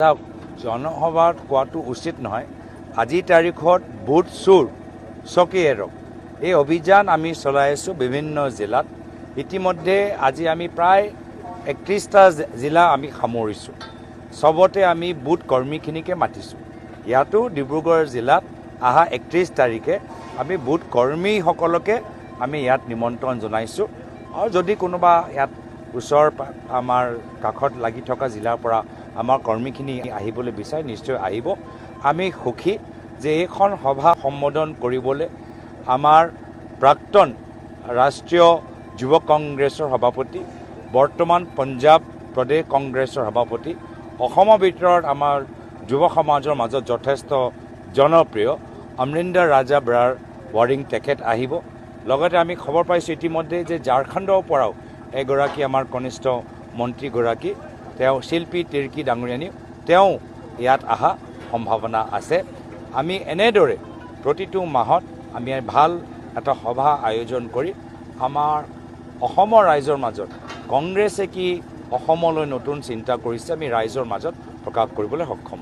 জনসভাত কোৱাটো উচিত নহয়। আজিৰ তাৰিখত বুথ চুৰ চকী এৰক এই অভিযান আমি চলাই আছোঁ বিভিন্ন জিলাত। ইতিমধ্যে আজি আমি প্ৰায় 31টা জিলা আমি সামৰিছোঁ। চবতে আমি বুথ কৰ্মীখিনিকে মাতিছোঁ। ইয়াতো ডিব্ৰুগড় জিলাত অহা 31 তাৰিখে আমি বুথ কৰ্মীসকলকে আমি ইয়াত নিমন্ত্ৰণ জনাইছোঁ। আৰু যদি কোনোবা ইয়াত ওচৰ আমাৰ কাষত লাগি থকা জিলাৰ পৰা আমাৰ কৰ্মীখিনি আহিবলৈ বিচাৰে নিশ্চয় আহিব। আমি সুখী যে এইখন সভা সম্বোধন কৰিবলৈ আমাৰ প্ৰাক্তন ৰাষ্ট্ৰীয় যুৱ কংগ্ৰেছৰ সভাপতি, বৰ্তমান পঞ্জাৱ প্ৰদেশ কংগ্ৰেছৰ সভাপতি, অসমৰ ভিতৰত আমাৰ যুৱ সমাজৰ মাজত যথেষ্ট জনপ্ৰিয় অমৰিন্দৰ ৰাজা বৰাৰ ৱাৰিং তেখেত আহিব। লগতে আমি খবৰ পাইছোঁ ইতিমধ্যে যে ঝাৰখণ্ডৰ পৰাও এগৰাকী আমাৰ কনিষ্ঠ মন্ত্ৰীগৰাকী তেওঁ শিল্পী তিৰ্কী ডাঙৰীয়ানী তেওঁ ইয়াত অহা সম্ভাৱনা আছে। আমি এনেদৰে প্ৰতিটো মাহত আমি ভাল এটা সভা আয়োজন কৰি আমাৰ অসমৰ ৰাইজৰ মাজত কংগ্ৰেছে কি অসমলৈ নতুন চিন্তা কৰিছে আমি ৰাইজৰ মাজত প্ৰকাশ কৰিবলৈ সক্ষম।